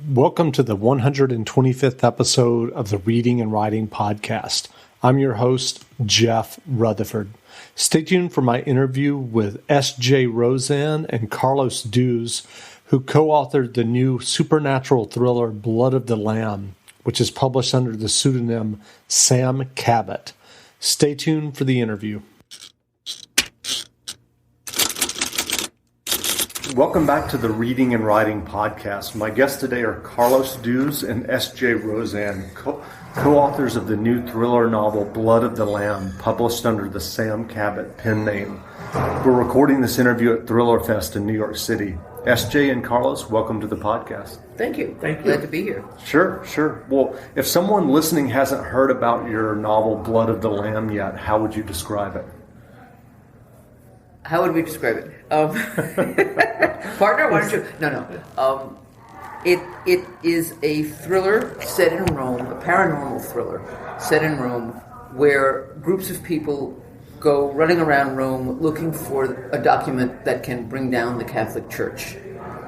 Welcome to the 125th episode of the Reading and Writing Podcast. I'm your host, Jeff Rutherford. Stay tuned for my interview with S.J. Roseanne and Carlos Duz, who co-authored the new supernatural thriller Blood of the Lamb, which is published under the pseudonym Sam Cabot. Stay tuned for the interview. Welcome back to the Reading and Writing Podcast. My guests today are Carlos Duz and S.J. Roseanne, co-authors of the new thriller novel Blood of the Lamb, published under the Sam Cabot pen name. We're recording this interview at Thriller Fest in New York City. S.J. and Carlos, welcome to the podcast. Thank you. Glad to be here. Sure. Well, if someone listening hasn't heard about your novel Blood of the Lamb yet, how would you describe it? How would we describe it? Partner, why don't you? No. It is a thriller set in Rome, a paranormal thriller set in Rome, where groups of people go running around Rome looking for a document that can bring down the Catholic Church.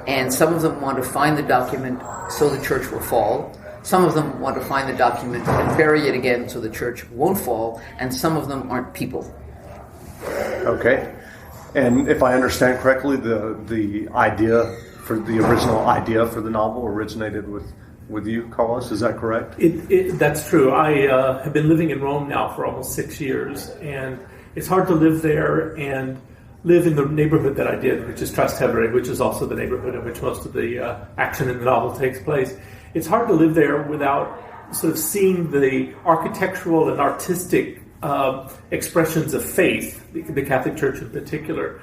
And some of them want to find the document so the church will fall. Some of them want to find the document and bury it again so the church won't fall. And some of them aren't people. Okay. And if I understand correctly, the original idea for the novel originated with you, Carlos. Is that correct? That's true. I have been living in Rome now for almost 6 years, and it's hard to live there and live in the neighborhood that I did, which is Trastevere, which is also the neighborhood in which most of the action in the novel takes place. It's hard to live there without sort of seeing the architectural and artistic expressions of faith, the Catholic Church in particular.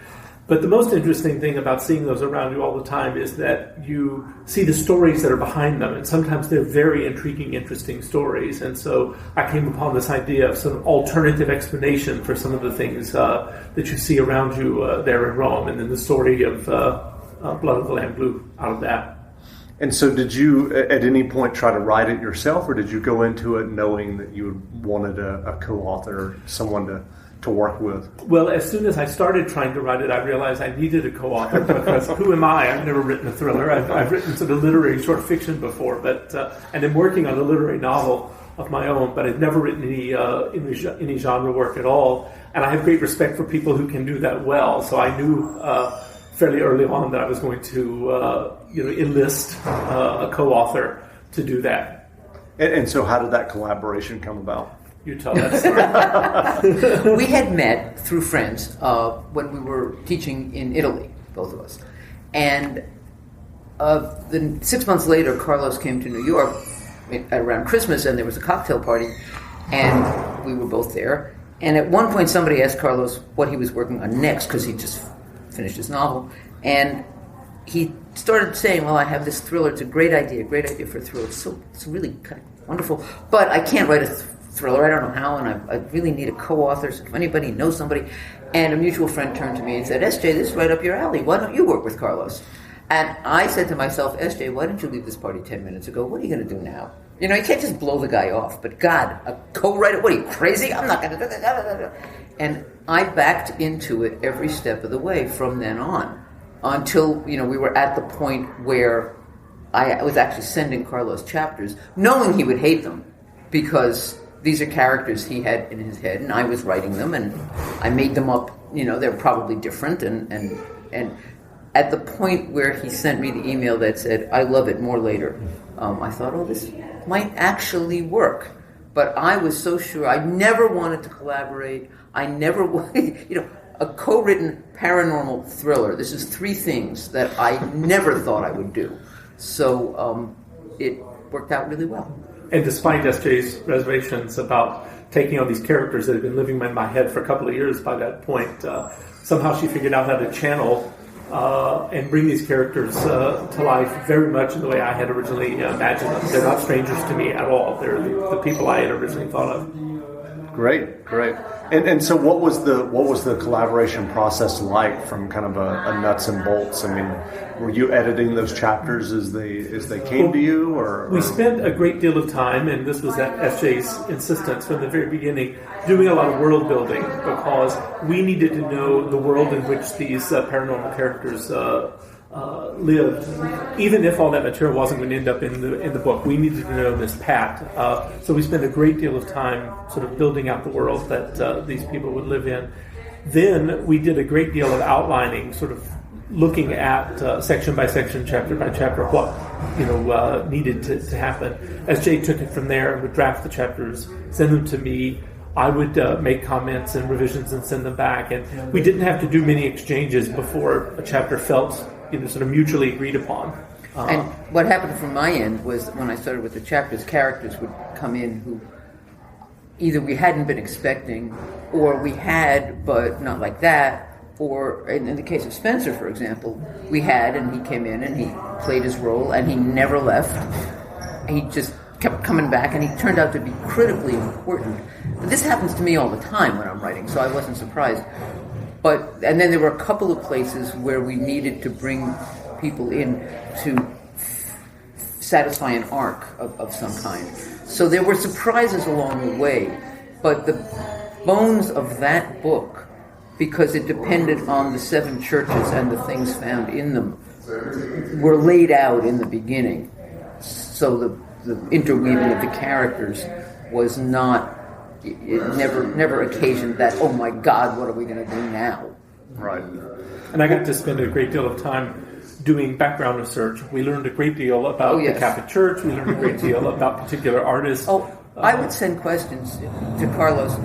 But the most interesting thing about seeing those around you all the time is that you see the stories that are behind them, and sometimes they're very intriguing, interesting stories. And so I came upon this idea of some alternative explanation for some of the things that you see around you there in Rome, and then the story of Blood of the Lamb grew out of that. And so did you, at any point, try to write it yourself, or did you go into it knowing that you wanted a co-author, someone to work with? Well, as soon as I started trying to write it, I realized I needed a co-author, because who am I? I've never written a thriller. I've written sort of literary short fiction before, and I'm working on a literary novel of my own, but I've never written any genre work at all. And I have great respect for people who can do that well, so I knew fairly early on that I was going to enlist a co-author to do that. And so how did that collaboration come about? You tell that story. We had met through friends when we were teaching in Italy, both of us. And then 6 months later, Carlos came to New York around Christmas, and there was a cocktail party, and we were both there. And at one point, somebody asked Carlos what he was working on next, because he just finished his novel, and he started saying, well, I have this thriller, it's a great idea for a thriller, it's really kind of wonderful, but I can't write a thriller, I don't know how, and I really need a co-author, so if anybody knows somebody. And a mutual friend turned to me and said, S.J., this is right up your alley, why don't you work with Carlos? And I said to myself, S.J., why didn't you leave this party 10 minutes ago? What are you going to do now? You can't just blow the guy off, but God, a co-writer, what are you, crazy? I'm not going to do that. And I backed into it every step of the way from then on, until we were at the point where I was actually sending Carlos chapters, knowing he would hate them, because these are characters he had in his head, and I was writing them, and I made them up. They're probably different, and at the point where he sent me the email that said, "I love it, more later," I thought, oh, this might actually work. But I was so sure. I never wanted to collaborate. I never wanted, a co-written paranormal thriller. This is three things that I never thought I would do. So it worked out really well. And despite S.J.'s reservations about taking on these characters that had been living in my head for a couple of years by that point, somehow she figured out how to channel and bring these characters to life very much in the way I had originally imagined them. They're not strangers to me at all. They're the people I had originally thought of. Great. And so what was the collaboration process like, from kind of a nuts and bolts? I mean, were you editing those chapters as they came to you, or? We spent a great deal of time, and this was at S.J.'s insistence from the very beginning, doing a lot of world building, because we needed to know the world in which these paranormal characters lived. Even if all that material wasn't going to end up in the book, we needed to know this Pat. So we spent a great deal of time sort of building out the world that these people would live in. Then we did a great deal of outlining, sort of looking at section by section, chapter by chapter, what needed to happen. As Jay took it from there, would draft the chapters, send them to me. I would make comments and revisions and send them back. And we didn't have to do many exchanges before a chapter felt sort of mutually agreed upon. And what happened from my end was when I started with the chapters, characters would come in who either we hadn't been expecting, or we had, but not like that. Or in the case of Spencer, for example, we had, and he came in and he played his role and he never left. He just kept coming back, and he turned out to be critically important. But this happens to me all the time when I'm writing, so I wasn't surprised. And then there were a couple of places where we needed to bring people in to satisfy an arc of some kind. So there were surprises along the way, but the bones of that book, because it depended on the 7 churches and the things found in them, were laid out in the beginning. So the interweaving of the characters was not, it never occasioned that, oh my God, what are we going to do now? Right. And I got to spend a great deal of time doing background research. We learned a great deal about the Catholic Church. We learned a great deal about particular artists. I would send questions to Carlos.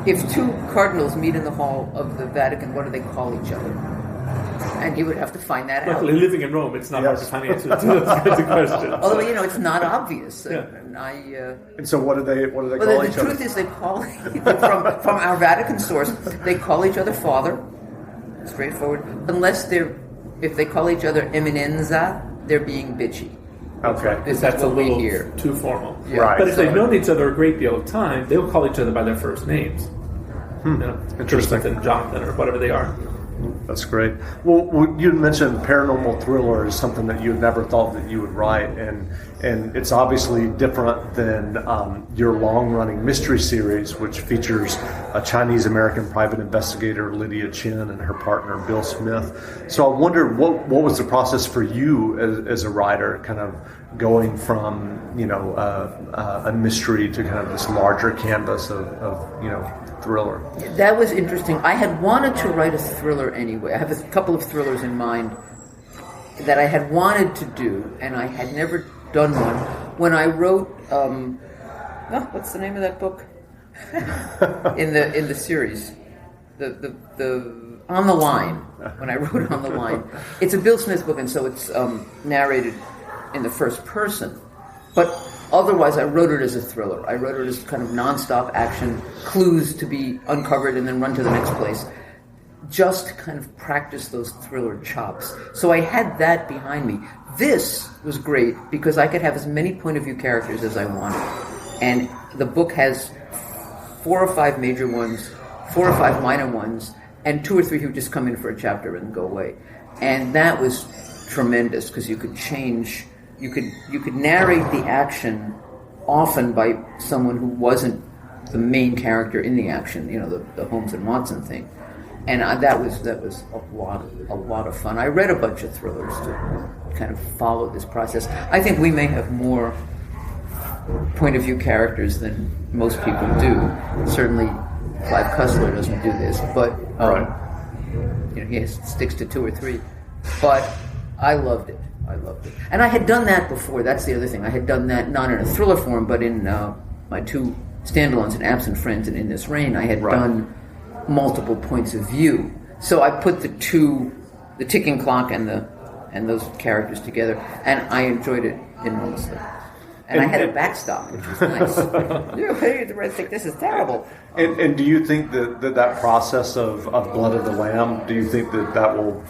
If 2 cardinals meet in the hall of the Vatican, what do they call each other? And he would have to find that out. Luckily, living in Rome, it's not hard to find answers to those kinds of questions. Although, it's not obvious. Yeah. And so what do they call each other? The truth is they call, from our Vatican source, they call each other Father, straightforward, unless if they call each other Eminenza, they're being bitchy. Okay. That's a little too formal. Yeah. Right. But if they've known each other a great deal of time, they'll call each other by their first names. Interesting. Elizabeth and Jonathan, or whatever they are. That's great. Well, you mentioned paranormal thriller is something that you had never thought that you would write, and it's obviously different than your long-running mystery series, which features a Chinese-American private investigator, Lydia Chen, and her partner, Bill Smith. So I wonder, what was the process for you as a writer, kind of going from a mystery to kind of this larger canvas of thriller? That was interesting. I had wanted to write a thriller anyway. I have a couple of thrillers in mind that I had wanted to do, and I had never done one. When I wrote, what's the name of that book? in the series, the On the Line. When I wrote On the Line, it's a Bill Smith book, and so it's narrated in the first person. But otherwise, I wrote it as a thriller. I wrote it as kind of nonstop action, clues to be uncovered and then run to the next place. Just to kind of practice those thriller chops. So I had that behind me. This was great because I could have as many point of view characters as I wanted. And the book has 4 or 5 major ones, 4 or 5 minor ones, and 2 or 3 who just come in for a chapter and go away. And that was tremendous because you could change. You could narrate the action often by someone who wasn't the main character in the action, the Holmes and Watson thing, and that was a lot of fun. I read a bunch of thrillers to kind of follow this process. I think we may have more point of view characters than most people do. Certainly, Clive Cussler doesn't do this, but he sticks to 2 or 3. But I loved it. And I had done that before. That's the other thing. I had done that not in a thriller form, but in my 2 standalones, in Absent Friends and In This Rain, I had done multiple points of view. So I put the ticking clock and those characters together, and I enjoyed it enormously. And I had a backstop, which was nice. The Red think this is terrible. And do you think that process of Blood of the Lamb, do you think that will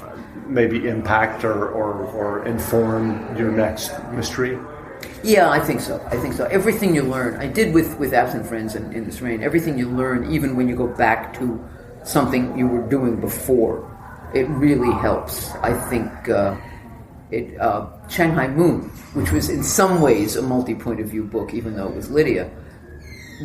maybe impact or inform your next mystery? Yeah, I think so. Everything you learn, I did with Absent Friends and In This Rain, everything you learn, even when you go back to something you were doing before, it really helps. I think Shanghai Moon, which was in some ways a multi-point of view book, even though it was Lydia,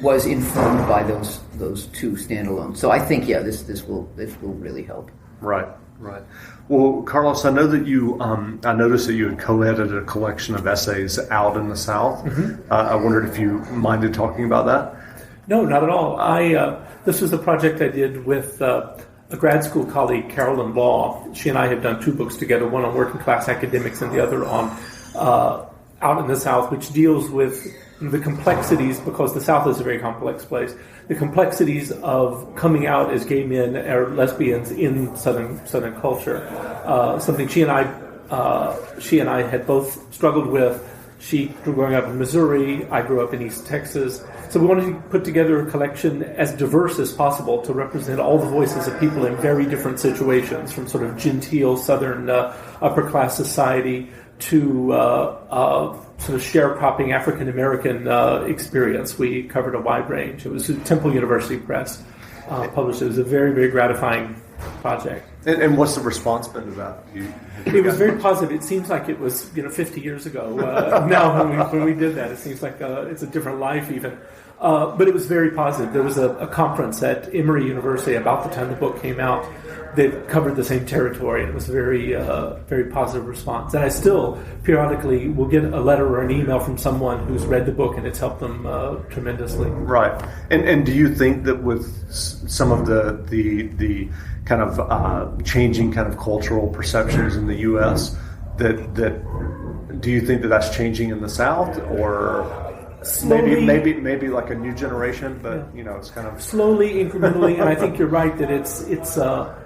was informed by those 2 standalones. So I think, this will really help. Right. Right. Well, Carlos, I know that I noticed that you had co-edited a collection of essays out in the South. Mm-hmm. I wondered if you minded talking about that? No, not at all. This was a project I did with a grad school colleague, Carolyn Law. She and I have done 2 books together, one on working class academics and the other on Out in the South, which deals with the complexities, because the South is a very complex place, the complexities of coming out as gay men or lesbians in Southern culture. Something she and I had both struggled with. She grew growing up in Missouri. I grew up in East Texas. So we wanted to put together a collection as diverse as possible to represent all the voices of people in very different situations, from sort of genteel Southern upper-class society to sort of sharecropping African-American experience. We covered a wide range. It was Temple University Press published. It was a very, very gratifying project. And what's the response been to that? It was very positive. It seems like it was 50 years ago. Now when we did that, it seems like it's a different life even. But it was very positive. There was a conference at Emory University about the time the book came out that covered the same territory. It was a very, very positive response. And I still periodically will get a letter or an email from someone who's read the book, and it's helped them tremendously. Right. And do you think that with some of the kind of changing kind of cultural perceptions in the U.S., that do you think that that's changing in the South, or slowly, maybe like a new generation, but it's kind of slowly, incrementally? And I think you're right that it's a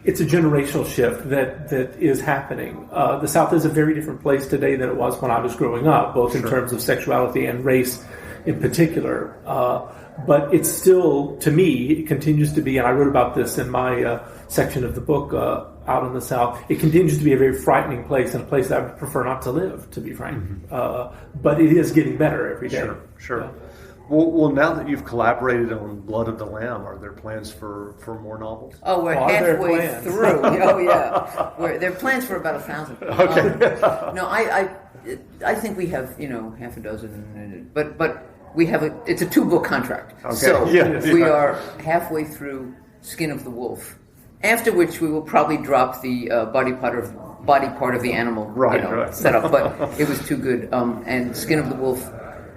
generational shift that is happening. The South is a very different place today than it was when I was growing up, both in terms of sexuality and race in particular. But it's still, to me, it continues to be, and I wrote about this in my section of the book, Out in the South, it continues to be a very frightening place, and a place that I would prefer not to live, to be frank. Mm-hmm. But it is getting better every day. Sure. Yeah. Well, now that you've collaborated on Blood of the Lamb, are there plans for more novels? Oh, we're halfway through. Oh, yeah. There are plans for about 1,000. Okay. No, I think we have, half a dozen, but we have it's a 2-book contract. Okay. So we are halfway through Skin of the Wolf, after which we will probably drop the body part of the animal right. setup. But it was too good. And Skin of the Wolf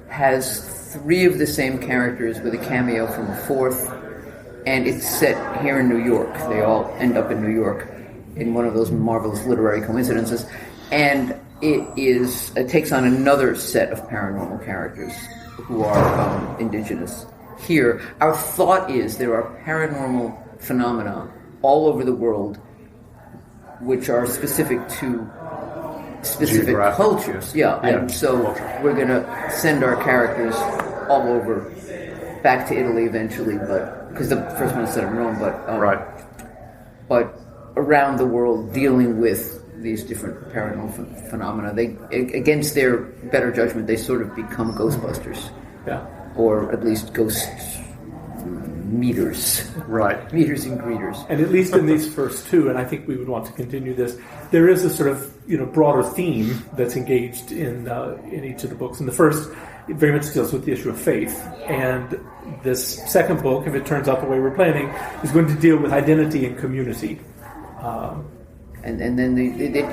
has 3 of the same characters with a cameo from a 4th, and it's set here in New York. They all end up in New York in one of those marvelous literary coincidences. And it takes on another set of paranormal characters who are indigenous here. Our thought is there are paranormal phenomena all over the world which are specific to specific cultures. Yeah, and so we're going to send our characters all over, back to Italy eventually, but because the first one is set in Rome, but around the world, dealing with these different paranormal phenomena. They, against their better judgment, they sort of become Ghostbusters, or at least ghost meters, meters and greeters. And at least in these first 2, and I think we would want to continue this, there is a sort of broader theme that's engaged in each of the books. And the first, it very much deals with the issue of faith, and this second book, if it turns out the way we're planning, is going to deal with identity and community. And then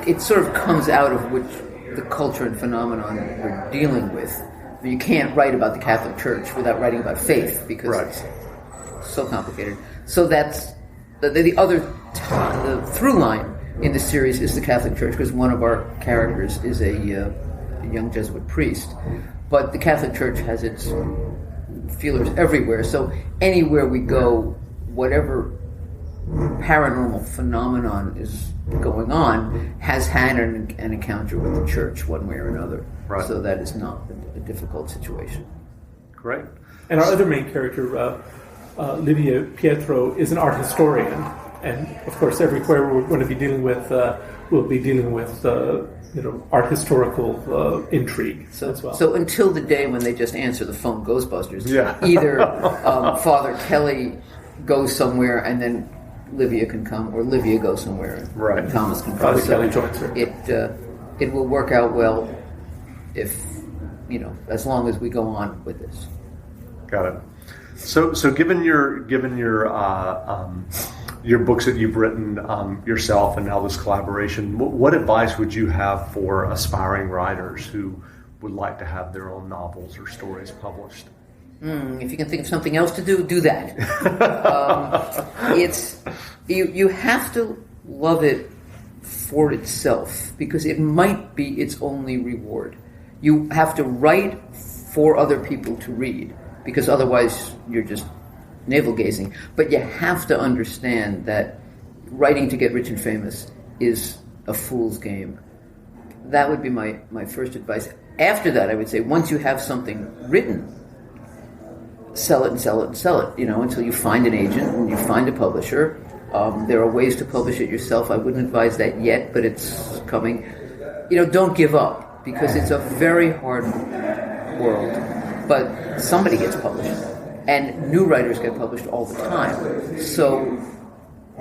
it sort of comes out of which the culture and phenomenon we're dealing with. I mean, you can't write about the Catholic Church without writing about faith, because it's so complicated. So that's the other the through line in the series is the Catholic Church, because one of our characters is a young Jesuit priest. But the Catholic Church has its feelers everywhere. So anywhere we go, whatever paranormal phenomenon is going on has had an encounter with the church one way or another. Right. So that is not a difficult situation. Great. And our other main character, Livia Pietro, is an art historian, and of course everywhere we're going to be dealing with we'll be dealing with art historical intrigue as well. So until the day when they just answer the phone, Ghostbusters, either Father Kelly goes somewhere and then Livia can come, or Livia goes somewhere and Thomas can come. Father Kelly joins her. It will work out well if as long as we go on with this. Got it. So given your your books that you've written yourself and now this collaboration, what advice would you have for aspiring writers who would like to have their own novels or stories published? If you can think of something else to do that. You have to love it for itself, because it might be its only reward. You have to write for other people to read, because otherwise you're just navel-gazing. But you have to understand that writing to get rich and famous is a fool's game. That would be my first advice. After that, I would say, once you have something written, sell it and sell it and sell it, until you find an agent and you find a publisher. There are ways to publish it yourself. I wouldn't advise that yet, but it's coming. Don't give up, because it's a very hard world. But somebody gets published, and new writers get published all the time. So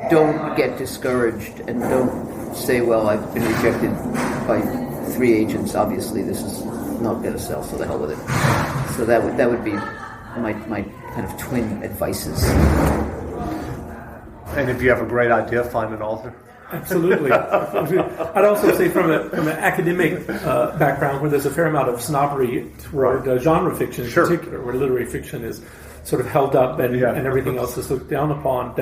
don't get discouraged, and don't say, well, I've been rejected by 3 agents. Obviously, this is not going to sell, so the hell with it. So that would be my kind of twin advices. And if you have a great idea, find an author. Absolutely. I'd also say from an academic background, where there's a fair amount of snobbery toward genre fiction in particular, where literary fiction is sort of held up and everything else is looked down upon,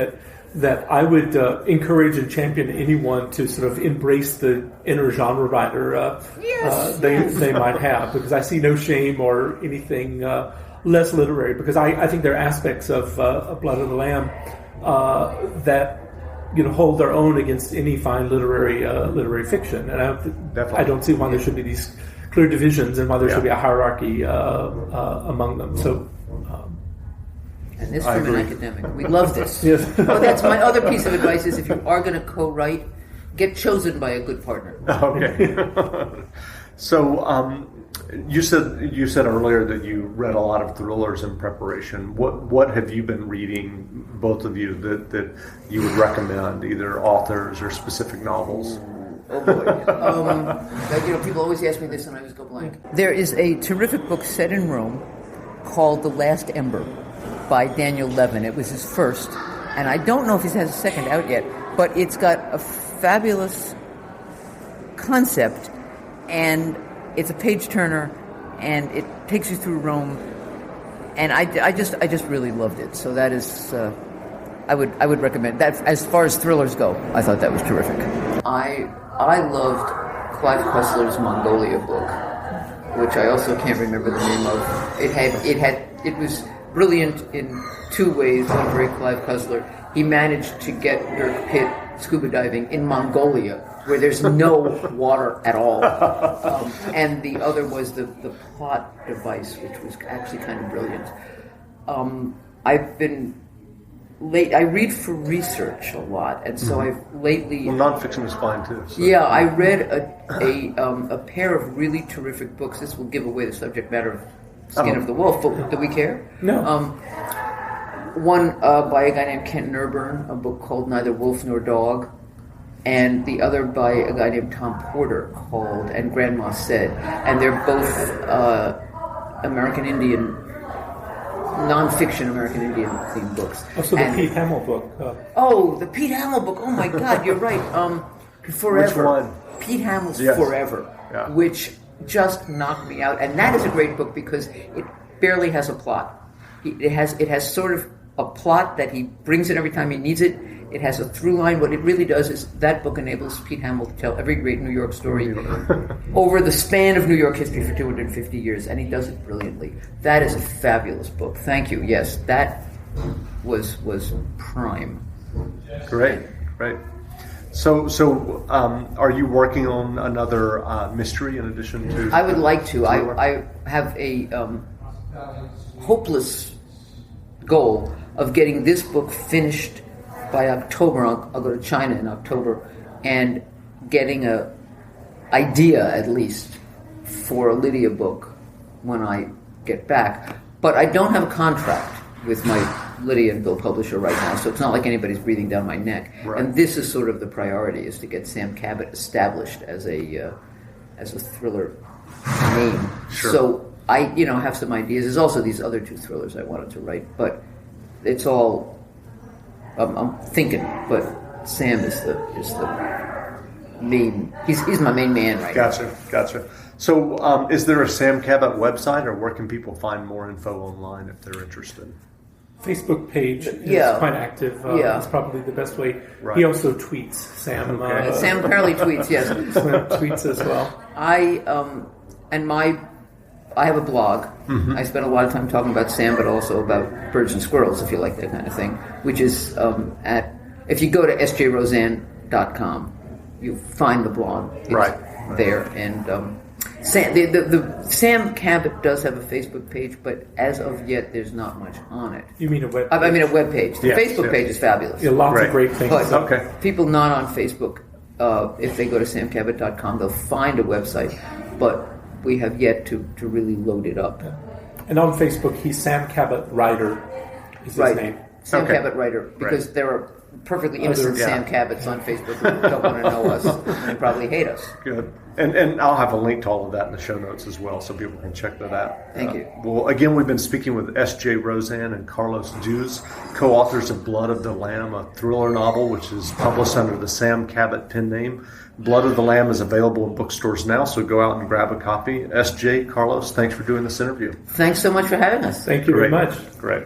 that I would encourage and champion anyone to sort of embrace the inner genre writer they might have, because I see no shame or anything less literary, because I think there are aspects of Blood of the Lamb that hold their own against any fine literary fiction, and I don't see why there should be these clear divisions and why there should be a hierarchy among them. So, and this from an academic, we love this. Yes. That's my other piece of advice: is if you are going to co-write, get chosen by a good partner. Okay. So. You said earlier that you read a lot of thrillers in preparation. What have you been reading, both of you, that you would recommend, either authors or specific novels? Oh boy! People always ask me this, and I always go blank. There is a terrific book set in Rome called *The Last Ember* by Daniel Levin. It was his first, and I don't know if he has a second out yet. But it's got a fabulous concept, and it's a page turner, and it takes you through Rome, and I just really loved it. So that is, I would recommend that. As far as thrillers go, I thought that was terrific. I loved Clive Cussler's Mongolia book, which I also can't remember the name of. It was brilliant in 2 ways. One, very Clive Cussler. He managed to get Dirk Pitt scuba diving in Mongolia, where there's no water at all. And the other was the plot device, which was actually kind of brilliant. I've been I read for research a lot, and so I've lately... Well, nonfiction is fine too. So. Yeah, I read a pair of really terrific books. This will give away the subject matter of Skin of the Wolf, but do we care? No. One by a guy named Kent Nerburn, a book called Neither Wolf Nor Dog, and the other by a guy named Tom Porter called And Grandma Said. And they're both American Indian, non-fiction American Indian themed books. Also the Pete Hamill book. The Pete Hamill book. Oh my God, you're right. Forever. Which one? Pete Hamill's Forever, which just knocked me out. And that is a great book because it barely has a plot. It has sort of a plot that he brings in every time he needs it. It has a through line. What it really does is that book enables Pete Hamill to tell every great New York story over the span of New York history for 250 years, and he does it brilliantly. That is a fabulous book. Thank you. Yes, that was prime. Great. So, are you working on another mystery in addition to? I would like to. I have a hopeless goal of getting this book finished by October. I'll go to China in October and getting a idea at least for a Lydia book when I get back. But I don't have a contract with my Lydia and Bill publisher right now, so it's not like anybody's breathing down my neck. Right. And this is sort of the priority, is to get Sam Cabot established as a thriller name. Sure. So I have some ideas. There's also these other 2 thrillers I wanted to write, but it's all I'm thinking, but Sam is the main. He's my main man right now. Gotcha. So, is there a Sam Cabot website, or where can people find more info online if they're interested? Facebook page is quite active. It's probably the best way. Right. He also tweets. Sam. Sam apparently tweets. Yes, tweets as well. I have a blog. Mm-hmm. I spend a lot of time talking about Sam, but also about birds and squirrels, if you like that kind of thing. Which is if you go to sjroseanne.com, you find the blog. It's there. And Sam Cabot does have a Facebook page, but as of yet, there's not much on it. You mean a web page? I mean a web page. The Facebook page is fabulous. Yeah, lots of great things. But people not on Facebook, if they go to samcabot.com, they'll find a website, but we have yet to really load it up. Yeah. And on Facebook, he's Sam Cabot Writer is his name. Sam Cabot Writer, because there are perfectly innocent Sam Cabots on Facebook who don't want to know us and probably hate us. Good. And I'll have a link to all of that in the show notes as well, so people can check that out. Thank you. Well, again, we've been speaking with S.J. Roseanne and Carlos Duz, co-authors of Blood of the Lamb, a thriller novel which is published under the Sam Cabot pen name. Blood of the Lamb is available in bookstores now, so go out and grab a copy. S.J., Carlos, thanks for doing this interview. Thanks so much for having us. Thank you very much. Great.